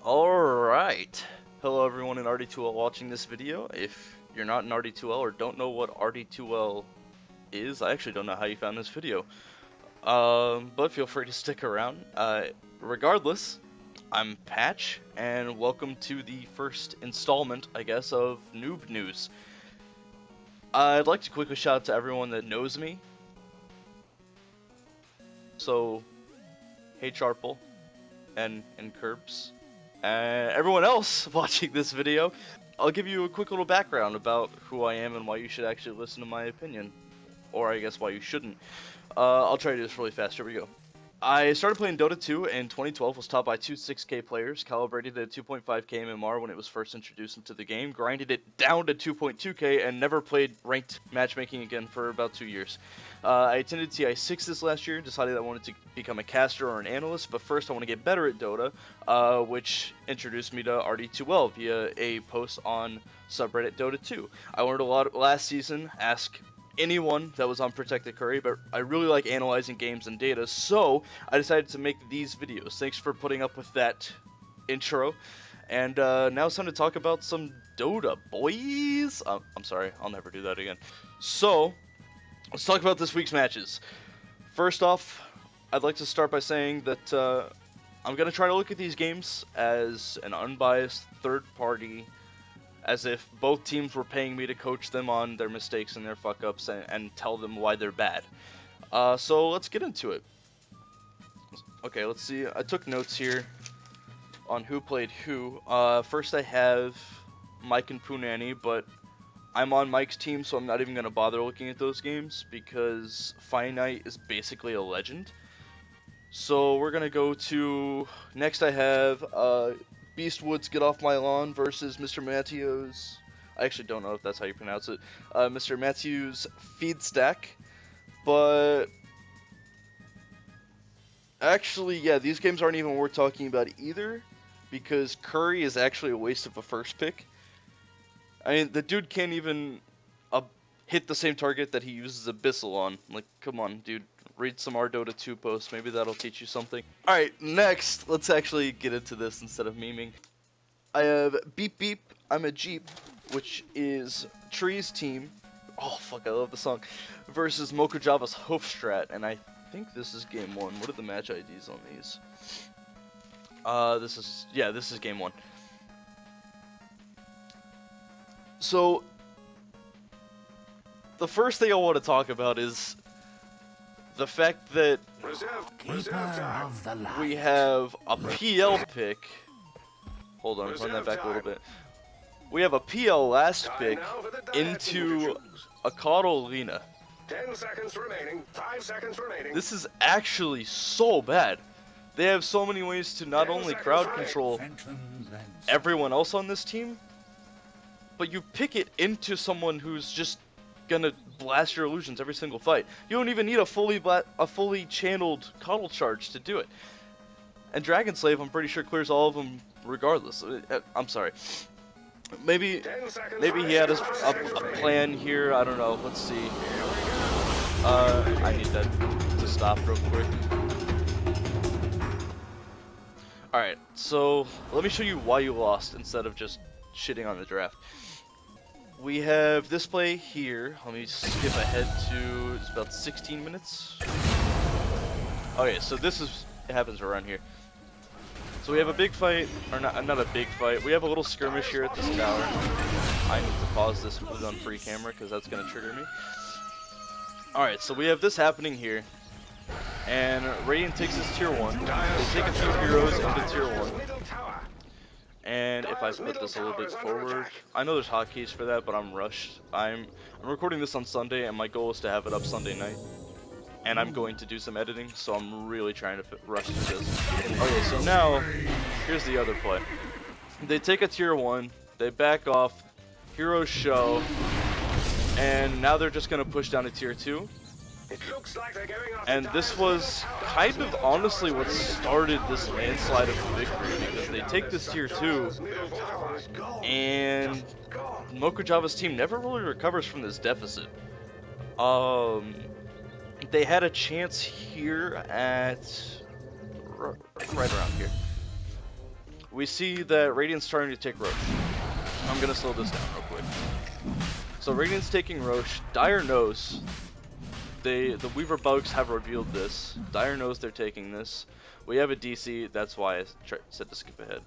Alright, hello everyone in RD2L watching this video. If you're not in RD2L or don't know what RD2L is, I actually don't know how you found this video. But feel free to stick around. Regardless, I'm Patch, and welcome to the first installment, I guess, of Noob News. I'd like to quickly shout out to everyone that knows me. So, hey Charple, and Curbs. Everyone else watching this video, I'll give you a quick little background about who I am and why you should actually listen to my opinion. Or I guess why you shouldn't. I'll try to do this really fast. Here we go. I started playing Dota 2 in 2012, was taught by two 6K players, calibrated at 2.5K MMR when it was first introduced into the game, grinded it down to 2.2K, and never played ranked matchmaking again for about 2 years. I attended TI6 this last year, decided I wanted to become a caster or an analyst, but first I want to get better at Dota, which introduced me to RD2L via a post on subreddit Dota 2. I learned a lot last season, ask anyone that was on Protected Curry, but I really like analyzing games and data, so I decided to make these videos. Thanks for putting up with that intro, and now it's time to talk about some Dota, boys! I'm sorry, I'll never do that again. So, let's talk about this week's matches. First off, I'd like to start by saying that I'm going to try to look at these games as an unbiased third party, as if both teams were paying me to coach them on their mistakes and their fuck-ups and tell them why they're bad. So let's get into it. Okay, let's see. I took notes here on who played who. First I have Mike and Punani, but I'm on Mike's team, so I'm not even going to bother looking at those games because Finite is basically a legend. So we're going to go to... Next I have... Beastwoods Get Off My Lawn versus Mr. Matthews. I actually don't know if that's how you pronounce it. Mr. Matthews Feedstack. But actually, yeah, these games aren't even worth talking about either, because Curry is actually a waste of a first pick. I mean, the dude can't even hit the same target that he uses Abyssal on. Like, come on, dude. Read some Dota 2 posts, maybe that'll teach you something. Alright, next, let's actually get into this instead of memeing. I have Beep Beep, I'm a Jeep, which is Tree's team. Oh, fuck, I love the song. Versus Mochajava's Hofstrat, and I think this is game 1. What are the match IDs on these? This is game 1. So, the first thing I want to talk about is the fact that we have a PL pick. Hold on, run that back a little bit. We have a PL last pick into a Carolina. 10 seconds remaining. 5 seconds remaining. This is actually so bad. They have so many ways to not only crowd control everyone else on this team, but you pick it into someone who's just gonna blast your illusions every single fight. You don't even need a fully channeled Coddle charge to do it. And Dragon Slave, I'm pretty sure, clears all of them regardless. I'm sorry. Maybe he had a plan here. I don't know. Let's see. I need that to stop real quick. Alright, so let me show you why you lost instead of just shitting on the draft. We have this play here. Let me skip ahead to, it's about 16 minutes. Okay, so it happens around here. So we have a big fight, or not a big fight. We have a little skirmish here at this tower. I need to pause this and put it on free camera because that's going to trigger me. Alright, so we have this happening here. And Radiant takes his tier 1. They take a few heroes into tier 1. And if I put this a little bit forward, I know there's hotkeys for that, but I'm rushed. I'm recording this on Sunday, and my goal is to have it up Sunday night. And I'm going to do some editing, so I'm really trying to rush through this. Okay, so now, here's the other play. They take a tier 1, they back off, heroes show, and now they're just going to push down to tier 2. And this was kind of honestly what started this landslide of victory, because they take this tier 2 and Mochajava's team never really recovers from this deficit. They had a chance here at right around here. we see that Radiant's starting to take Roche. I'm gonna slow this down real quick. So Radiant's taking Roche. Dire knows. The Weaver bugs have revealed this. Dire knows they're taking this. We have a DC. That's why I said to skip ahead.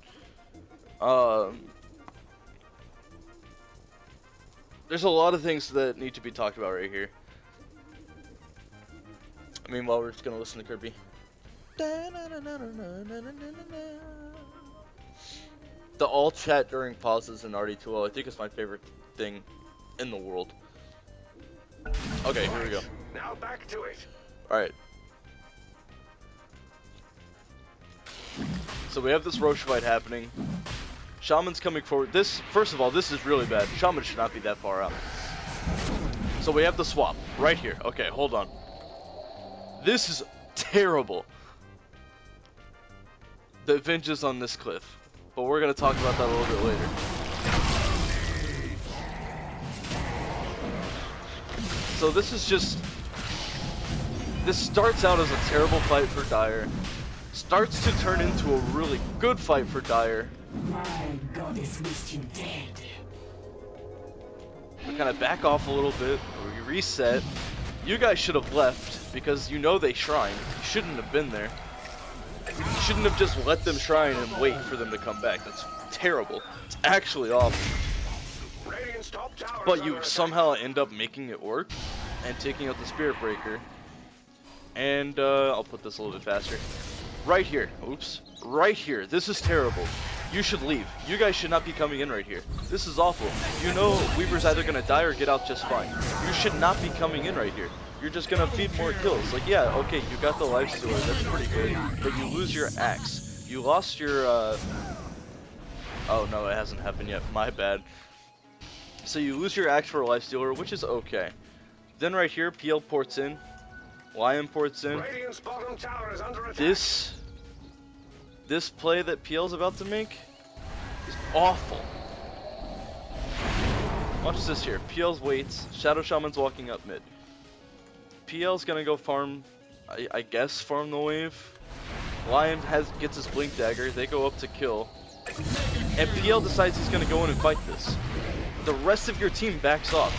There's a lot of things that need to be talked about right here. Meanwhile, we're just gonna listen to Kirby. The all chat during pauses in RD2L, I think is my favorite thing in the world. Okay, here we go. Now back to it. Alright. So we have this Roche fight happening. Shaman's coming forward. This, first of all, this is really bad. Shaman should not be that far out. So we have the swap right here. Okay, hold on. This is terrible. The Avenge is on this cliff. But we're going to talk about that a little bit later. So this is just... This starts out as a terrible fight for Dire. Starts to turn into a really good fight for Dire. My goddess wished you dead. We kind of back off a little bit. We reset. You guys should have left because you know they shrined. You shouldn't have been there. You shouldn't have just let them shrine and wait for them to come back. That's terrible. It's actually awful. But you somehow end up making it work and taking out the Spirit Breaker. And I'll put this a little bit faster. Right here. Oops. Right here. This is terrible. You should leave. You guys should not be coming in right here. This is awful. You know Weaver's either gonna die or get out just fine. You should not be coming in right here. You're just gonna feed more kills. Like, yeah, okay, you got the lifestealer, that's pretty good. But you lose your axe. You lost your, Oh, no, it hasn't happened yet. My bad. So you lose your axe for a lifestealer, which is okay. Then right here, PL ports in. Lion ports in. This play that PL's about to make is awful. Watch this here. PL's waits. Shadow Shaman's walking up mid. PL's gonna go farm, I guess, farm the wave. Lion gets his blink dagger. They go up to kill. And PL decides he's gonna go in and fight this. The rest of your team backs off.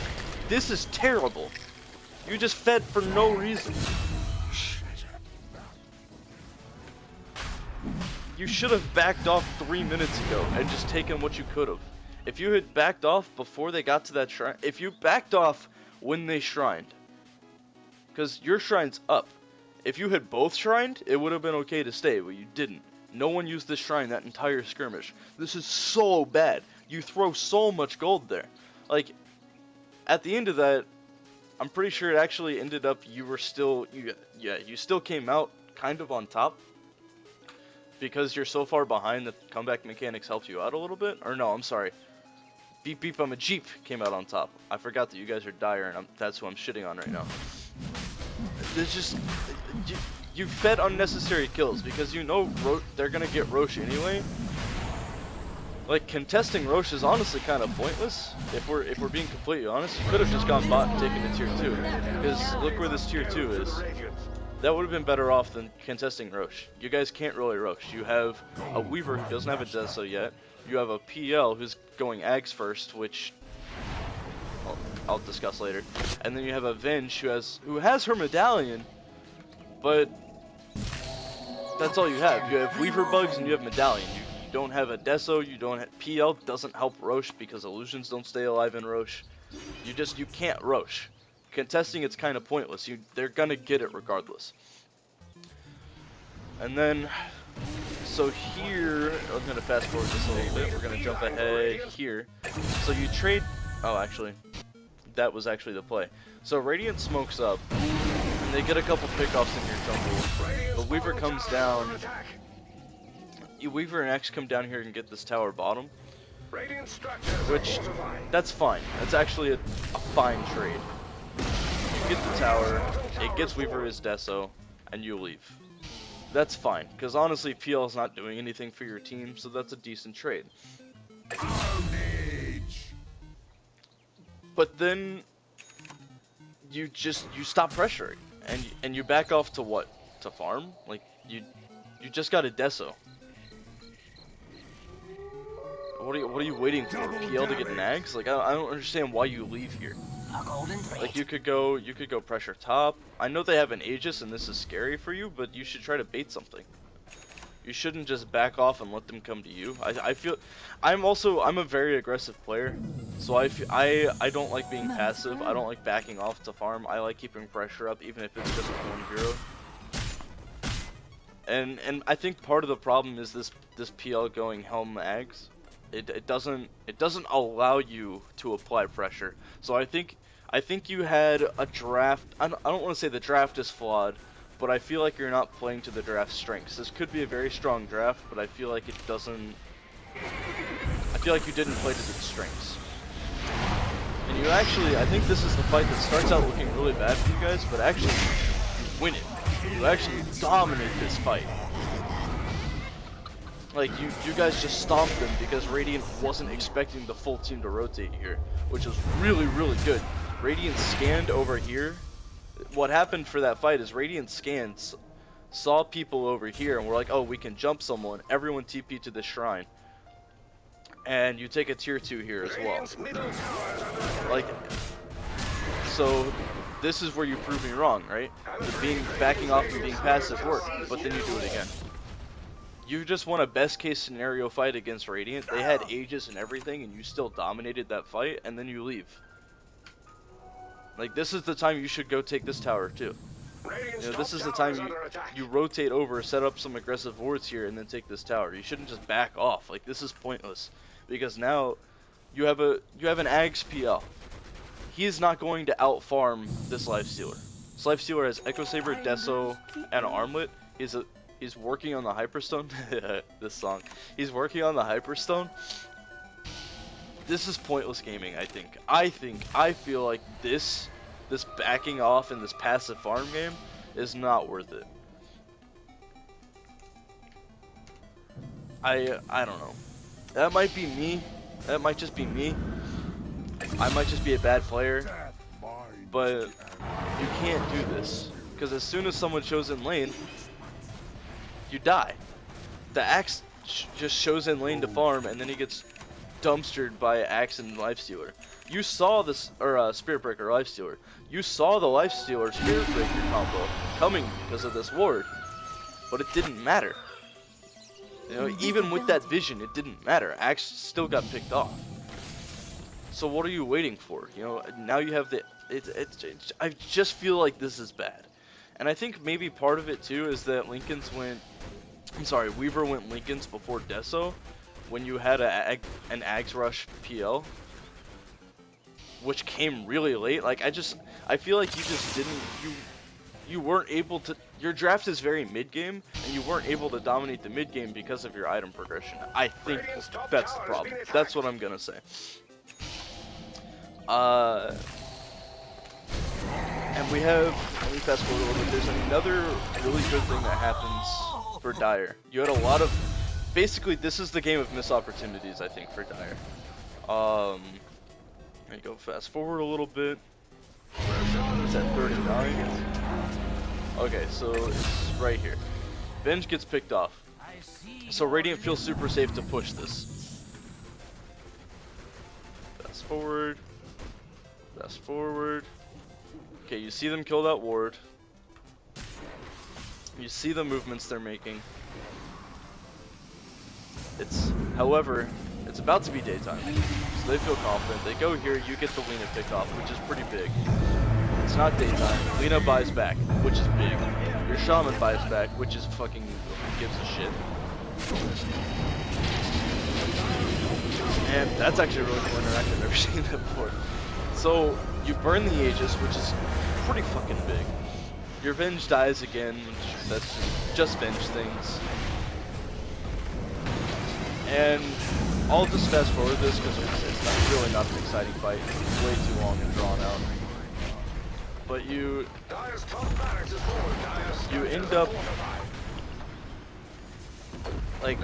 This is terrible. You just fed for no reason. You should have backed off 3 minutes ago and just taken what you could have. If you had backed off before they got to that shrine, if you backed off when they shrined, because your shrine's up. If you had both shrined, it would have been okay to stay, but you didn't. No one used this shrine that entire skirmish. This is so bad. You throw so much gold there. Like, at the end of that, I'm pretty sure it actually ended up you were still, you still came out kind of on top. Because you're so far behind, the comeback mechanics helped you out a little bit. Or no, I'm sorry. Beep Beep, I'm a Jeep came out on top. I forgot that you guys are Dire, and that's who I'm shitting on right now. There's just... You fed unnecessary kills, because you know they're gonna get Roche anyway. Like, contesting Roche is honestly kind of pointless. If we're being completely honest, you could have just gone bot and taken the tier 2. Because look where this tier 2 is. That would have been better off than contesting Roche. You guys can't really Roche. You have a Weaver who doesn't have a Deso yet. You have a PL who's going Ags first, which I'll discuss later. And then you have a Venge who has her medallion, but that's all you have. You have Weaver bugs and you have medallion. You don't have a Deso. You don't have PL. Doesn't help Roche because illusions don't stay alive in Roche. You can't Roche. Contesting it's kind of pointless. They're gonna get it regardless. And then, so here, I'm gonna fast forward this a little bit. We're gonna jump ahead here. So you trade. Oh, actually, that was actually the play. So Radiant smokes up, and they get a couple pickoffs in your jungle. But Weaver comes down. Weaver and X come down here and get this tower bottom, which that's fine. That's actually a fine trade. You get the tower, it gets Weaver his Deso, and you leave. That's fine, because honestly PL's not doing anything for your team, so that's a decent trade. But then you stop pressuring, and you back off to what? To farm? Like, you just got a Deso. what are you waiting for? PL to get nags? Like I don't understand why you leave here. A golden thread. Like you could go pressure top. I know they have an Aegis and this is scary for you, but you should try to bait something. You shouldn't just back off and let them come to you. I feel I'm a very aggressive player, so I don't like being passive. I don't like backing off to farm. I like keeping pressure up even if it's just one hero. And I think part of the problem is this PL going Helm Ags. It doesn't allow you to apply pressure. So I think you had a draft. I don't want to say the draft is flawed, but I feel like you're not playing to the draft strengths. This could be a very strong draft, but I feel like it doesn't. I feel like you didn't play to its strengths. And you actually, I think this is the fight that starts out looking really bad for you guys, but actually you win it. You actually dominate this fight. Like you guys just stomped them because Radiant wasn't expecting the full team to rotate here, which was really good. Radiant scanned over here. What happened for that fight is Radiant scans, saw people over here, and we're like, oh, we can jump someone. Everyone TP to the shrine, and you take a tier 2 here as well. Like, so this is where you prove me wrong, right? The backing off and being passive worked, but then you do it again. You just won a best case scenario fight against Radiant. They had Aegis and everything, and you still dominated that fight, and then you leave. Like, this is the time you should go take this tower too. You know, this is the time you rotate over, set up some aggressive wards here, and then take this tower. You shouldn't just back off. Like, this is pointless because now you have an Ags PL. He is not going to out farm this Lifestealer. This Lifestealer has Echo Saber, Deso, and Armlet. He's working on the Hyperstone. This song. He's working on the Hyperstone. This is pointless gaming, I think. I feel like this backing off in this passive farm game is not worth it. I don't know. That might be me. That might just be me. I might just be a bad player. But you can't do this. Because as soon as someone shows in lane, you die. The Axe just shows in lane to farm, and then he gets dumpstered by Axe and Lifestealer. You saw this, or Spirit Breaker Lifestealer. You saw the Lifestealer Spirit Breaker combo coming because of this ward, but it didn't matter. You know, even with that vision, it didn't matter. Axe still got picked off. So what are you waiting for? You know, now you have the. I just feel like this is bad, and I think maybe part of it too is that Weaver went Linken's before Deso. When you had an Ags Rush PL, which came really late. Like I feel like you just didn't, you weren't able to, your draft is very mid-game, and you weren't able to dominate the mid-game because of your item progression. I think that's the problem. That's what I'm gonna say. And let me fast forward a little bit, there's another really good thing that happens for Dire. You had a lot of, basically, this is the game of missed opportunities, I think, for Dire. Let me go fast forward a little bit. It's at 39. Okay, so it's right here. Venge gets picked off. So Radiant feels super safe to push this. Fast forward. Fast forward. Okay, you see them kill that ward. You see the movements they're making. However, it's about to be daytime, so they feel confident. They go here, you get the Lina picked off, which is pretty big. It's not daytime. Lina buys back, which is big. Your Shaman buys back, which is fucking, who gives a shit. And that's actually a really cool interaction. I've never seen that before. So, you burn the Aegis, which is pretty fucking big. Your Venge dies again, that's just Venge things. And I'll just fast forward this because it's really not an exciting fight. It's way too long and drawn out. But you end up like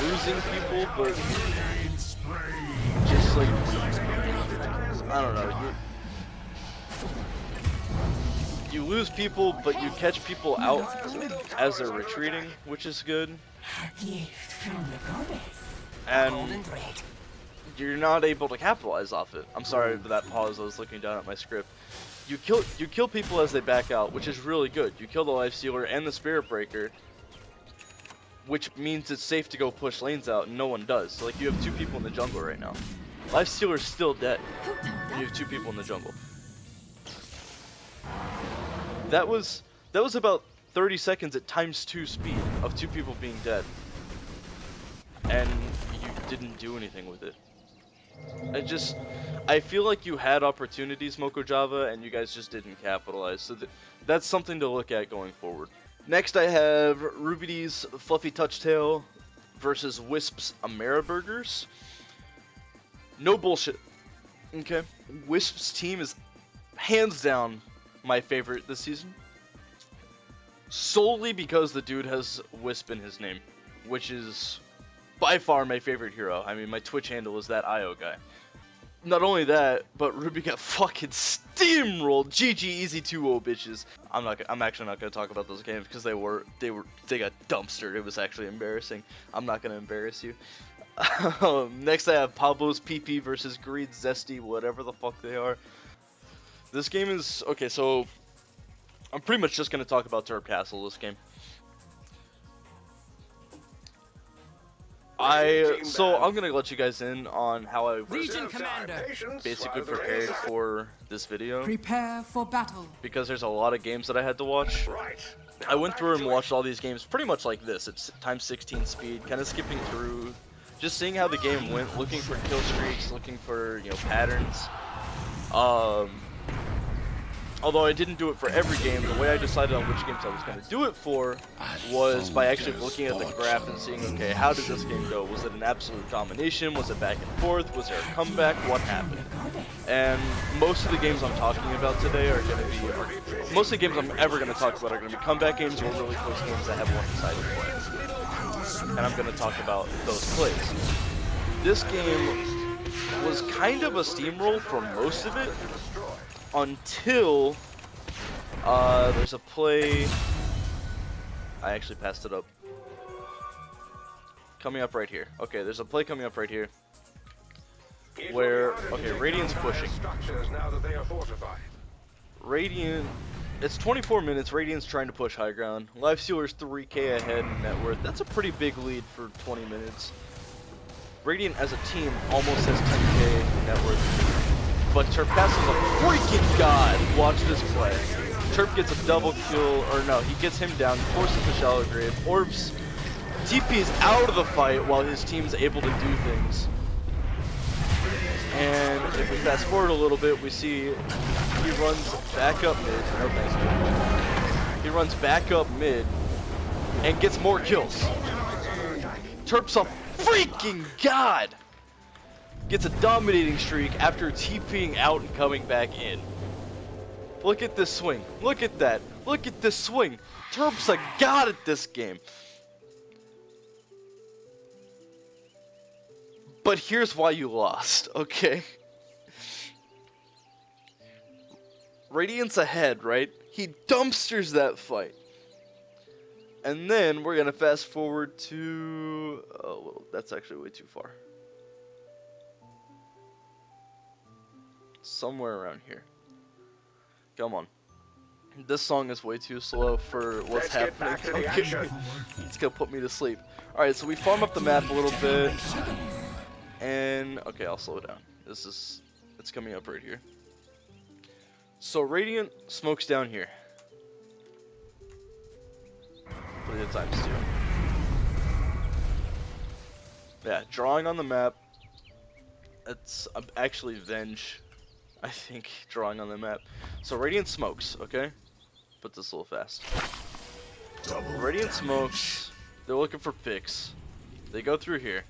losing people, but just like, I don't know, you lose people, but you catch people out as they're retreating, which is good. A gift from the goddess. and you're not able to capitalize off it. I'm sorry for that pause. I was looking down at my script. You kill people as they back out, which is really good. You kill the Lifestealer and the Spirit Breaker, which means it's safe to go push lanes out, and no one does. So, like, you have 2 people in the jungle right now. Lifestealer's still dead. You have 2 people in the jungle. That was about 30 seconds at ×2 speed of 2 people being dead. And you didn't do anything with it. I feel like you had opportunities, Mochajava, and you guys just didn't capitalize. So that's something to look at going forward. Next I have Ruby's Fluffy Touchtail versus Wisp's Ameriburgers. No bullshit. Okay. Wisp's team is hands down my favorite this season. Solely because the dude has Wisp in his name, which is by far my favorite hero. I mean, my Twitch handle is that IO guy. Not only that, but Ruby got fucking steamrolled. GG easy 2-0 bitches. I'm actually not gonna talk about those games because they got dumpstered. It was actually embarrassing. I'm not gonna embarrass you. Next I have Pablo's PP versus Greed Zesty, whatever the fuck they are. This game is okay. So I'm pretty much just gonna talk about Terpcasl this game. I'm gonna let you guys in on how I basically prepared for this video. Prepare for battle. Because there's a lot of games that I had to watch. I went through and watched all these games pretty much like this. It's ×16 speed, kind of skipping through, just seeing how the game went, looking for kill streaks, looking for, you know, patterns. Although I didn't do it for every game, the way I decided on which games I was going to do it for was by actually looking at the graph and seeing, okay, how did this game go? Was it an absolute domination? Was it back and forth? Was there a comeback? What happened? And most of the games I'm talking about today are going to be, most of the games I'm ever going to talk about are going to be comeback games or really close games that have one-sided play. And I'm going to talk about those plays. This game was kind of a steamroll for most of it, until there's a play. I actually passed it up. Coming up right here. Okay, there's a play coming up right here where, okay, Radiant's pushing. Radiant, it's 24 minutes. Radiant's trying to push high ground. Lifestealer's 3k ahead in net worth. That's a pretty big lead for 20 minutes. Radiant as a team almost has 10k net worth. But Terpcasl is a freaking god. Watch this play. Terp gets a double kill, or no, he gets him down, forces the shallow grave. Orbs TP is out of the fight while his team's able to do things. And if we fast forward a little bit, we see he runs back up mid. No thanks. He runs back up mid and gets more kills. Terp's a freaking god. Gets a dominating streak after TPing out and coming back in. Look at this swing. Look at that. Look at this swing. Terp's a god at this game. But here's why you lost, okay? Radiant's ahead, right? He dumpsters that fight. And then we're gonna fast forward to... oh, well, that's actually way too far. Somewhere around here. Come on. This song is way too slow for what's happening. Okay. It's gonna put me to sleep. Alright, so we farm up the map a little bit. And, okay, I'll slow down. It's coming up right here. So Radiant smokes down here. Put it at ×2. Yeah, drawing on the map. It's actually Venge. I think, drawing on the map. So Radiant smokes, okay? Put this a little fast. Radiant smokes. They're looking for picks. They go through here.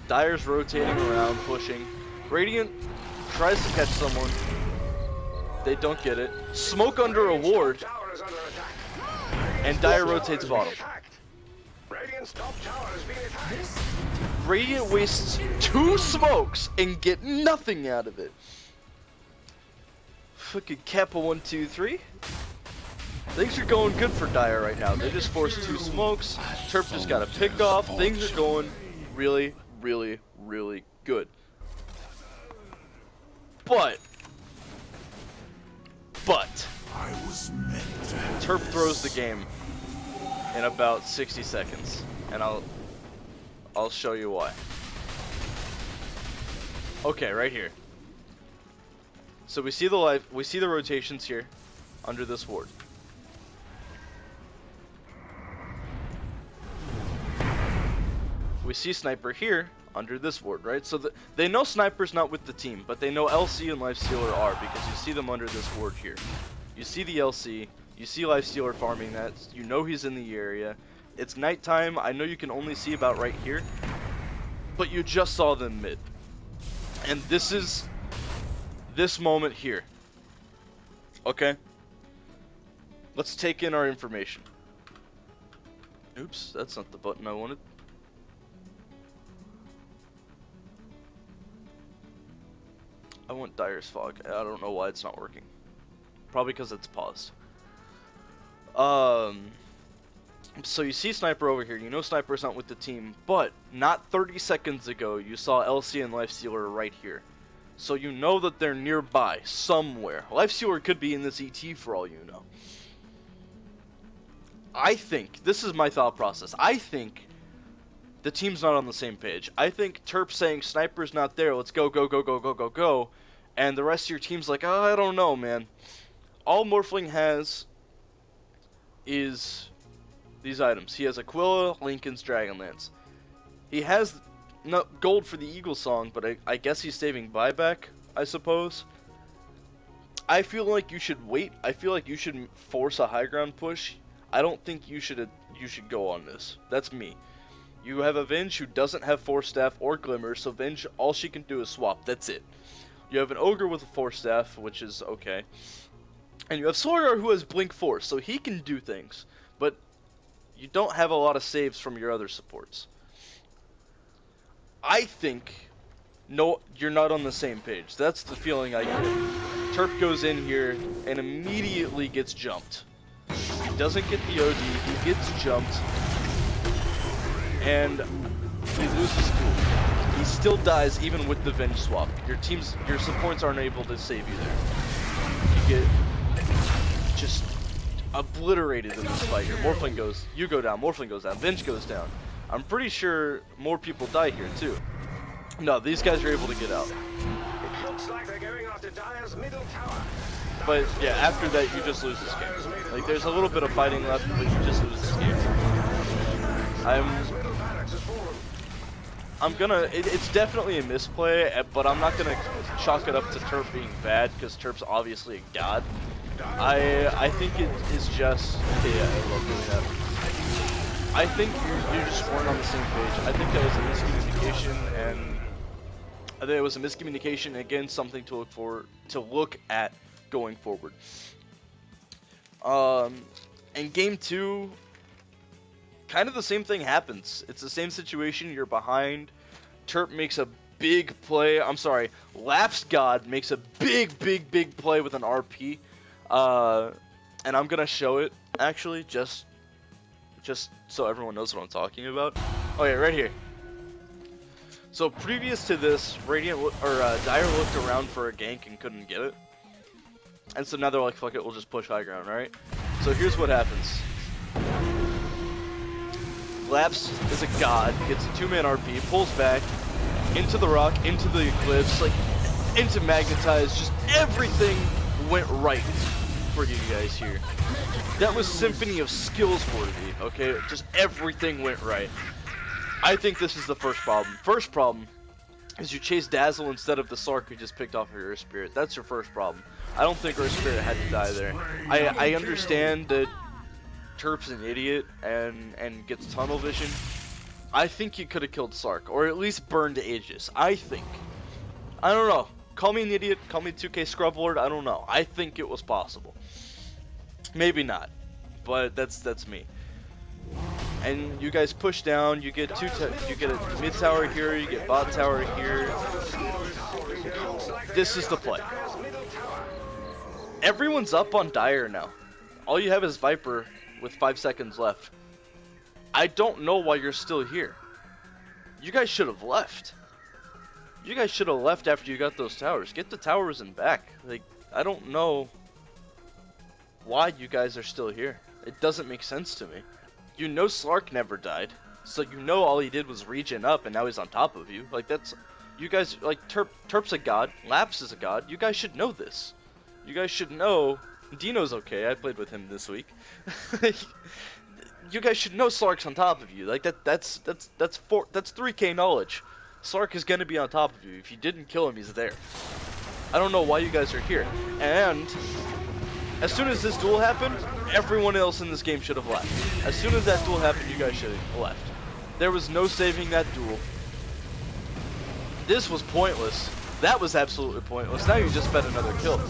Dire's rotating around, pushing. Radiant tries to catch someone. They don't get it. Smoke under a ward. And Dire rotates bottom. Radiant wastes 2 smokes and get nothing out of it. Fucking Kappa 1, 2, 3. Things are going good for Dire right now. They just forced 2 smokes. Terp just got a pick off. Things are going really, really, really good. But Terp throws the game in about 60 seconds, and I'll show you why. Okay, right here. So we see the rotations here under this ward. We see Sniper here under this ward, right? So they know Sniper's not with the team, but they know LC and Lifestealer are, because you see them under this ward here. You see the LC, you see Lifestealer farming that, you know he's in the area. It's nighttime, I know you can only see about right here, but you just saw them mid. And this is this moment here. Okay? Let's take in our information. Oops, that's not the button I wanted. I want Dire's Fog. I don't know why it's not working. Probably because it's paused. So you see Sniper over here. You know Sniper's not with the team, but not 30 seconds ago you saw LC and Lifestealer right here. So you know that they're nearby somewhere. Lifestealer could be in this ET for all you know. I think, this is my thought process, I think the team's not on the same page. I think Terp's saying Sniper's not there, let's go, go, go, go, go, go, go. And the rest of your team's like, oh, I don't know, man. All Morphling has is these items. He has Aquila, Lincoln's Dragonlance. He has no gold for the Eagle Song, but I guess he's saving buyback, I suppose. I feel like you should wait. I feel like you should force a high ground push. I don't think you should go on this. That's me. You have a Venge who doesn't have Force Staff or Glimmer, so Venge, all she can do is swap. That's it. You have an Ogre with a Force Staff, which is okay. And you have Sorgar who has Blink Force, so he can do things. But you don't have a lot of saves from your other supports. I think, no, you're not on the same page. That's the feeling I get. Terp goes in here and immediately gets jumped. He doesn't get the OD, he gets jumped. And he loses cool. He still dies even with the Venge swap. Your supports aren't able to save you there. You get just obliterated in this fight here. Morphling goes, you go down, Morphling goes down, Venge goes down. I'm pretty sure more people die here too. No, these guys are able to get out. It looks like they're going after Dire's middle tower. But yeah, after that you just lose this game. Like there's a little bit of fighting left, but you just lose this game. It's definitely a misplay, but I'm not gonna chalk it up to Terp being bad, because Terp's obviously a god. I think it is just, okay, yeah, I love doing that. I think you just weren't on the same page. I think that was a miscommunication, and I think it was a miscommunication, again, something to look at going forward. In game 2, kind of the same thing happens. It's the same situation, you're behind. Terp makes a big play. I'm sorry, Lapsed God makes a big play with an RP. And I'm gonna show it, actually, just so everyone knows what I'm talking about. Oh yeah, right here. So previous to this, Dire looked around for a gank and couldn't get it. And so now they're like, fuck it, we'll just push high ground, right? So here's what happens. Lapsed is a god, gets a 2-man RP, pulls back, into the rock, into the eclipse, like, into magnetize, just everything went right for you guys here. That was Symphony of Skills worthy, okay? Just everything went right. I think this is the first problem. First problem is you chase Dazzle instead of the Sark who just picked off your Earth Spirit. That's your first problem. I don't think Earth Spirit had to die there. I understand that Terp's an idiot and gets tunnel vision. I think you could have killed Sark, or at least burned Aegis. I think. I don't know. Call me an idiot, call me 2K Scrublord, I don't know. I think it was possible. Maybe not, but that's me. And you guys push down, you get a mid tower here, you get bot tower here. This is the play. Everyone's up on Dire now. All you have is Viper with 5 seconds left. I don't know why you're still here. you guys should have left. You guys should have left after you got those towers. Get the towers and back. Like, I don't know why you guys are still here. It doesn't make sense to me. You know Slark never died, so you know all he did was regen up and now he's on top of you. Like, that's, you guys, like, Terp's a god, Laps is a god. You guys should know this. You guys should know. Dino's okay. I played with him this week. You guys should know Slark's on top of you. Like, that's 3K knowledge. Slark is gonna be on top of you. If you didn't kill him, he's there. I don't know why you guys are here. And as soon as this duel happened, everyone else in this game should have left. As soon as that duel happened, you guys should have left. There was no saving that duel. This was pointless. That was absolutely pointless. Now you just bet another kill.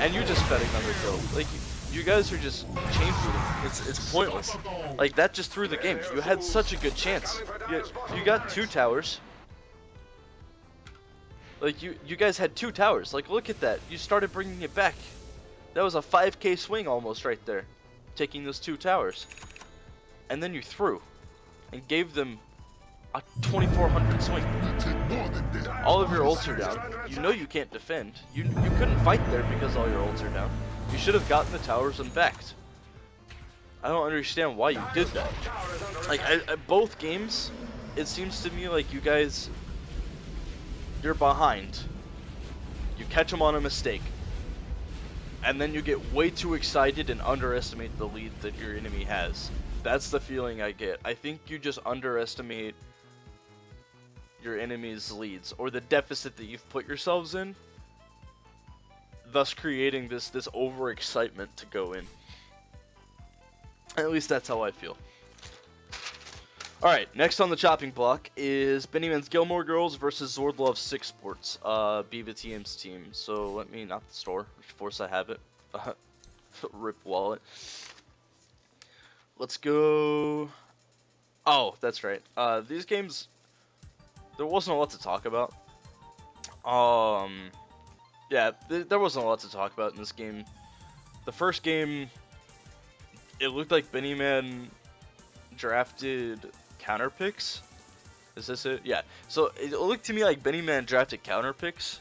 And you just bet another kill. Like, you guys are just chain shooting. It's pointless. Like, that just threw the game. You had such a good chance. You got 2 towers. Like, you guys had 2 towers. Like, look at that. You started bringing it back. That was a 5K swing almost right there. Taking those 2 towers. And then you threw. And gave them a 2400 swing. All of your ults are down. You know you can't defend. You couldn't fight there because all your ults are down. You should have gotten the towers and backed. I don't understand why you did that. Like, both games, it seems to me like you guys, you're behind. You catch them on a mistake. And then you get way too excited and underestimate the lead that your enemy has. That's the feeling I get. I think you just underestimate your enemy's leads, or the deficit that you've put yourselves in, thus creating this overexcitement to go in. At least that's how I feel. Alright, next on the chopping block is Bennyman's Gilmore Girls versus Zordlov 6 Sports, BBTM's team. So let me, not the store, of course I have it. Rip wallet. Let's go. Oh, that's right. These games, there wasn't a lot to talk about. Yeah, there wasn't a lot to talk about in this game. The first game, it looked like Bennyman drafted counter picks. Is this it? Yeah. So it looked to me like Bennyman drafted counter picks.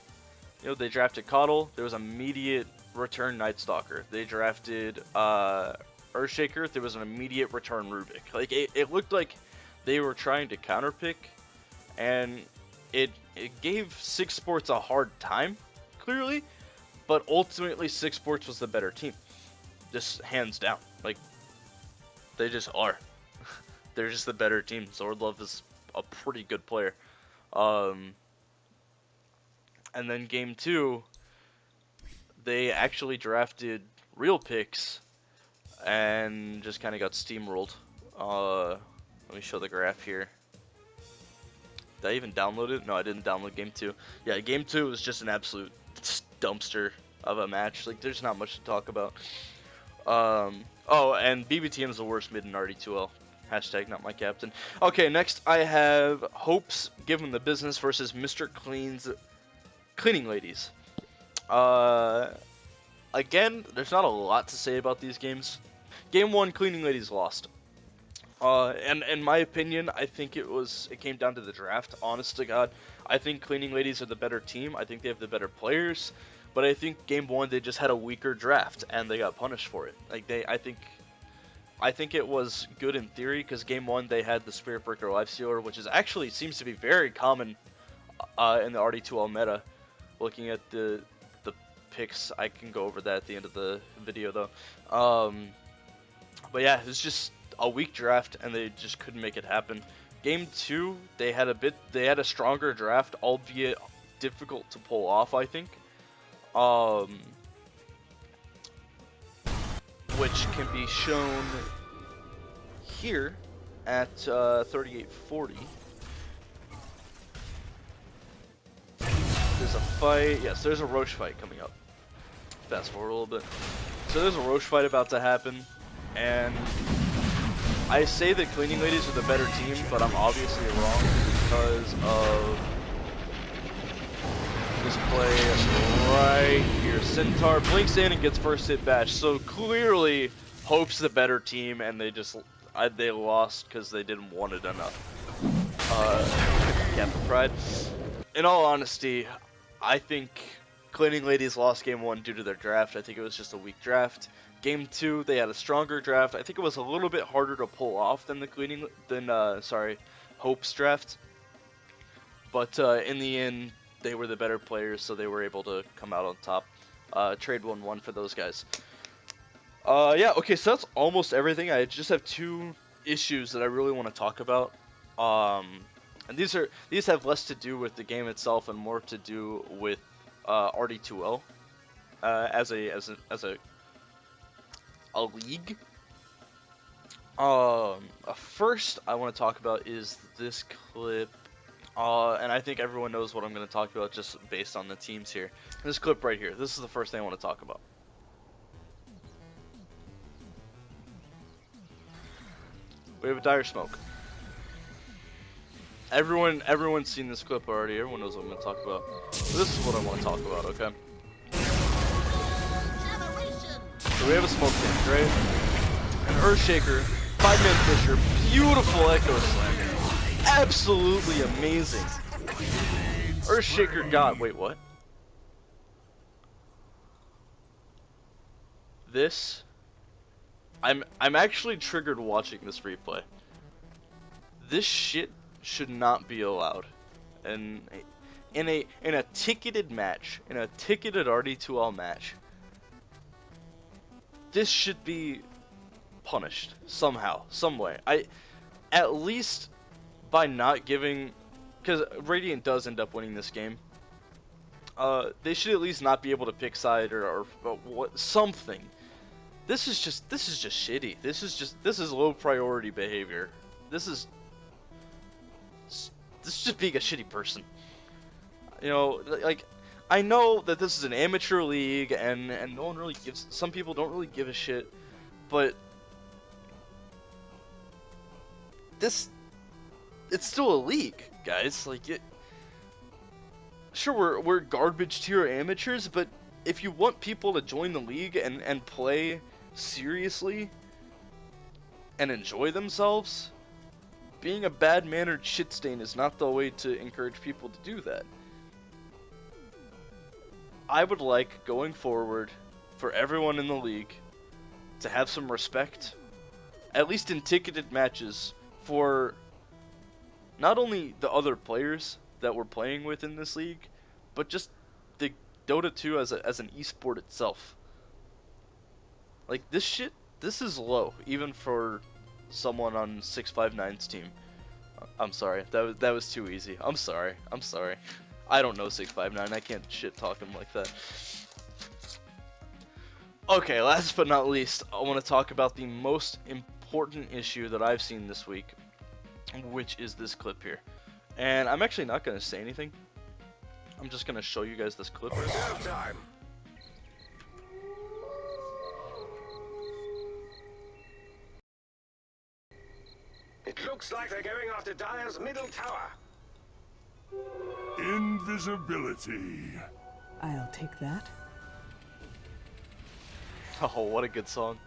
You know, they drafted Coddle. There was immediate return Night Stalker. They drafted Earthshaker. There was an immediate return Rubik. Like, it looked like they were trying to counter pick, and it gave 6 Sports a hard time, clearly, but ultimately 6 Sports was the better team. Just hands down. Like, they just are. They're just the better team. Zordlov is a pretty good player. And then game 2, they actually drafted real picks and just kind of got steamrolled. Let me show the graph here. Did I even download it? No, I didn't download game 2. Yeah, game 2 was just an absolute dumpster of a match. Like, there's not much to talk about. Oh, and BBTM's the worst mid in RD2L. Hashtag not my captain. Okay, next I have Hopes Give 'em the Business versus Mr. Clean's Cleaning Ladies. Again, there's not a lot to say about these games. Game 1, Cleaning Ladies lost. And in my opinion, I think it came down to the draft, honest to God. I think Cleaning Ladies are the better team. I think they have the better players. But I think game 1, they just had a weaker draft, and they got punished for it. Like, I think it was good in theory, because game 1, they had the Spirit Breaker Lifestealer, which is actually seems to be very common in the RD2L meta. Looking at the picks, I can go over that at the end of the video, though. But yeah, it's just a weak draft, and they just couldn't make it happen. Game 2, they had a stronger draft, albeit difficult to pull off, I think. Which can be shown here at 3840. There's a fight. Yes, there's a Roche fight coming up. Fast forward a little bit. So there's a Roche fight about to happen, and I say that Cleaning Ladies are the better team, but I'm obviously wrong because of this play right here. Centaur blinks in and gets first hit bash. So clearly, Hope's the better team, and they lost because they didn't want it enough. Captain Pride. In all honesty, I think Cleaning Ladies lost game 1 due to their draft. I think it was just a weak draft. Game 2, they had a stronger draft. I think it was a little bit harder to pull off than Hope's draft. But in the end, they were the better players, so they were able to come out on top. Trade 1-1 for those guys. Yeah, okay, so that's almost everything. I just have 2 issues that I really want to talk about. And these have less to do with the game itself and more to do with RD2L as a league. First I want to talk about is this clip, and I think everyone knows what I'm going to talk about just based on the teams here. This clip right here. This is the first thing I want to talk about. We have a dire smoke. Everyone's seen this clip already. Everyone knows what I'm going to talk about. So this is what I want to talk about, okay? So we have a smoke tank, right? An Earthshaker, 5-man Fisher, beautiful Echo Slam. Absolutely amazing. Earthshaker got, wait, what? This, I'm actually triggered watching this replay. This shit should not be allowed. And in a ticketed match, in a ticketed RD2L match, this should be punished somehow, some way. At least by not giving, because Radiant does end up winning this game. They should at least not be able to pick side or what, something. This is just shitty. This is low priority behavior. This is just being a shitty person. You know, like, I know that this is an amateur league and no one really gives, some people don't really give a shit, but it's still a league, guys. Like, sure, we're garbage tier amateurs, but if you want people to join the league and play seriously and enjoy themselves, being a bad-mannered shit stain is not the way to encourage people to do that. I would like, going forward, for everyone in the league to have some respect, at least in ticketed matches, for not only the other players that we're playing with in this league, but just the Dota 2 as an esport itself. Like, this is low, even for someone on 659's team. I'm sorry, that was too easy. I'm sorry. I don't know 659. I can't shit talk him like that. Okay, last but not least, I want to talk about the most important issue that I've seen this week, which is this clip here. And I'm actually not going to say anything. I'm just going to show you guys this clip. Reserve time. It looks like they're going after Dire's middle tower. Invisibility. I'll take that. Oh, what a good song.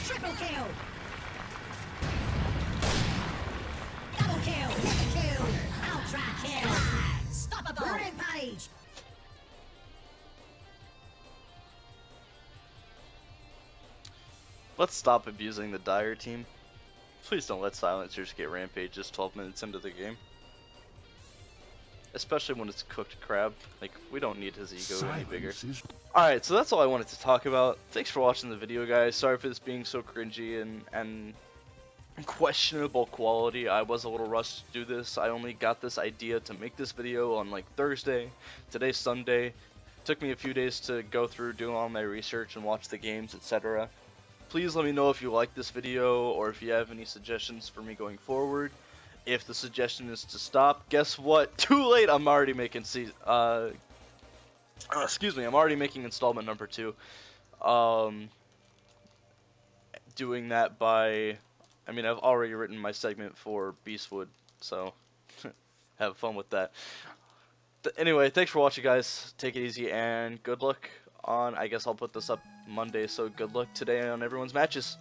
Triple kill! Double kill! Triple kill! Ultra kill! Stoppable! Rampage! Let's stop abusing the Dire team. Please don't let silencers get rampages 12 minutes into the game. Especially when it's cooked crab. Like, we don't need his ego any bigger. Alright, so that's all I wanted to talk about. Thanks for watching the video, guys. Sorry for this being so cringy and questionable quality. I was a little rushed to do this. I only got this idea to make this video on like Thursday. Today's Sunday. Took me a few days to go through, do all my research and watch the games, etc. Please let me know if you like this video or if you have any suggestions for me going forward. If the suggestion is to stop, guess what? Too late. I'm already making excuse me. I'm already making installment number 2. Doing that by, I mean, I've already written my segment for Beastwood, so have fun with that. Anyway, thanks for watching, guys. Take it easy and good luck on, I guess I'll put this up Monday, so good luck today on everyone's matches.